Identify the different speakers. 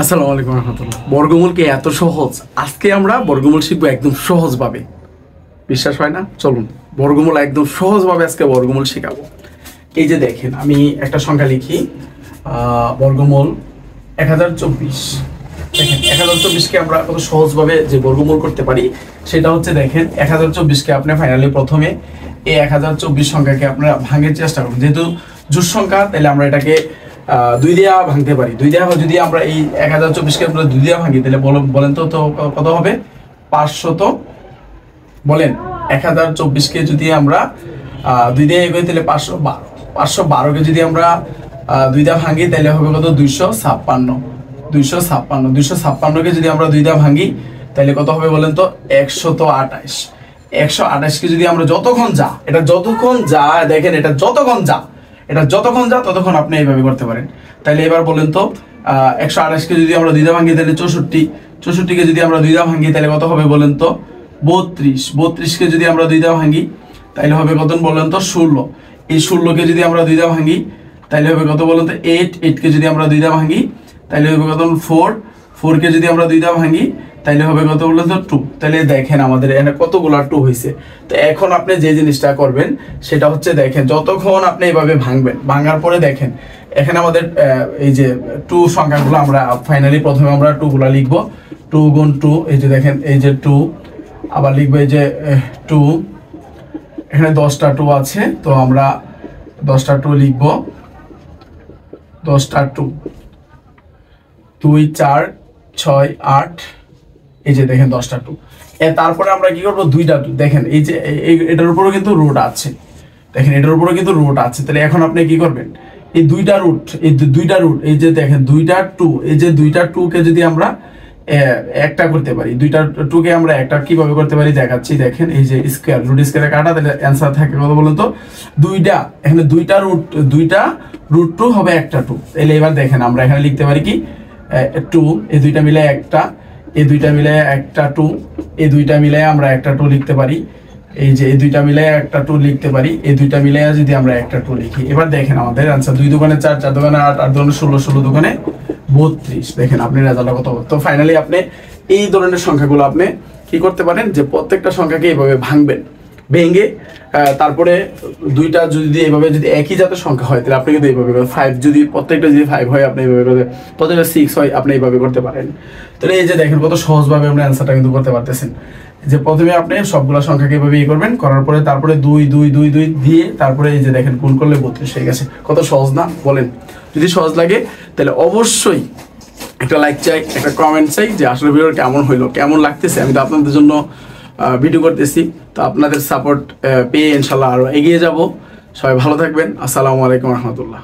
Speaker 1: আসসালামু আলাইকুম রহমতুল্লাহ। বর্গমূল কি এত সহজ? আজকে আমরা বর্গমূল শিখবো একদম সহজভাবে। বিশ্বাস হয় না? চলুন বর্গমূল একদম সহজভাবে আজকে বর্গমূল শেখাবো। এই যে দেখেন, আমি একটা সংখ্যা লিখি, বর্গমূল 1024। দেখেন 1024কে আমরা কত সহজভাবে যে বর্গমূল করতে পারি সেটা হচ্ছে, দেখেন 1024কে আপনি ফাইনালি প্রথমে এই 1024 সংখ্যাকে আপনারা ভাঙার চেষ্টা করুন। যেহেতু জোড় সংখ্যা, তাহলে আমরা এটাকে দুই দিয়া ভাঙতে পারি। দুই দিয়া যদি আমরা এই 1024কে আমরা দুই দিয়া ভাঙি, তাহলে বলেন তো কত হবে? 500। বলেন 1024কে যদি আমরা দুই দিয়ে এগোই, তাহলে 512। 512কে যদি আমরা দুই দা ভাঙি, তাহলে হবে কত? 256। 256কে যদি আমরা দুই দা ভাঙি, তাহলে কত হবে বলেন তো? 128। 128কে যদি আমরা যতক্ষণ যা, দেখেন এটা যতক্ষণ যা ততক্ষণ আপনি এইভাবে করতে পারেন। তাহলে এবার বলেন তো, 128কে যদি আমরা দুই দা ভাঙি, তাহলে 64। 64কে যদি আমরা দুই দা ভাঙি, তাহলে কত হবে বলেন তো? 32। 32কে যদি আমরা দুই দা ভাঙি, তাহলে হবে কত বলেন তো? 16। এই 16কে যদি আমরা দুই দা ভাঙি, তাহলে হবে কত বলেন তো? 8। 8কে যদি আমরা দুই দা ভাঙি, তাহলে হবে কত? 4। 4কে যদি আমরা দুই দা ভাঙি, তাহলে হবে কত বলেন তো? 2। তাহলে দেখেন আমাদের এখানে কতগুলা 2 হয়েছে। তো এখন আপনি যে জিনিসটা করবেন সেটা হচ্ছে, দেখেন যতক্ষণ আপনি এইভাবে ভাঙবেন, ভাঙার পরে দেখেন এখানে আমাদের এই যে 2 সংখ্যাগুলো আমরা ফাইনালি প্রথমে আমরা 2 গুলা লিখবো। 2 গুণ 2, এই যে দেখেন এই যে 2, আবার লিখবো এই যে 2। এখানে 10টা 2 আছে, তো আমরা 10টা 2 লিখবো। 10টা 2, 2 4 6 8, এই যে দেখেন 10টা 2। তারপরে আমরা কি করবো? 2টা 2। দেখেন এই যে এটার উপরও কিন্তু রুট আছে। দেখেন এটার উপরও কিন্তু রুট আছে। তাহলে এখন আপনি কি করবেন? এই দুইটা রুট, এই যে দেখেন 2টা 2, এই যে 2টা 2কে যদি আমরা একটা করতে পারি, 2টা 2কে আমরা একটা কিভাবে করতে পারি দেখাচ্ছি। দেখেন এই যে স্কয়ার, রুট স্কয়ারে কাটা, তাহলে অ্যান্সার থাকে কত বলুন তো? 2টা। এখানে 2টা রুট 2 হবে একটা 2। তাহলে এবার দেখেন আমরা এখানে লিখতে পারি কি? 2, এই দুইটা মিলে একটা, এই দুইটা মিলে একটা 2, এই দুইটা মিলে আমরা একটা 2 লিখতে পারি। এই যে এই দুইটা মিলে একটা 2 লিখতে পারি। এই দুইটা মিলে যদি আমরা একটা 2 লিখি, এবার দেখেন আমাদের আনসার 2 দোকানে 4, 4 দোকানে 8, 8 দোকানে 16, 16 দোকানে 32। দেখেন আপনি রেজাল্টটা কত। তো ফাইনালি আপনি এই ধরনের সংখ্যাগুলো আপনি কি করতে পারেন, যে প্রত্যেকটা সংখ্যাকে এইভাবে ভাঙবেন। ভেঙে তারপরে দুইটা যদি এইভাবে যদি একই জাতের সংখ্যা হয়, তাহলে আপনি কিন্তু এইভাবে 5, যদি প্রত্যেকটা যদি 5 হয় আপনি এইভাবে করতে, প্রত্যেকটা 6 হয় আপনি এইভাবে করতে পারেন। তাহলে এই যে দেখেন কত সহজভাবে আপনি অ্যান্সারটা কিন্তু করতে পারতেছেন। যে প্রথমে আপনি সবগুলো সংখ্যাকে এইভাবে করবেন, করার পরে তারপরে 2 2 2 2 দিয়ে তারপরে এই যে দেখেন গুণ করলে 32 হয়ে গেছে। কত সহজ না বলেন? যদি সহজ লাগে তাহলে অবশ্যই একটা লাইক চাই, একটা কমেন্ট চাই, যে আসলে ভিডিও কেমন হইলো, কেমন লাগতেছে। আমি তো আপনাদের জন্য ভিডিও করতেছি, তো আপনাদের সাপোর্ট পেয়ে ইনশাল্লাহ আরও এগিয়ে যাব। সবাই ভালো থাকবেন। আসসালামু আলাইকুম রহমতুল্লাহ।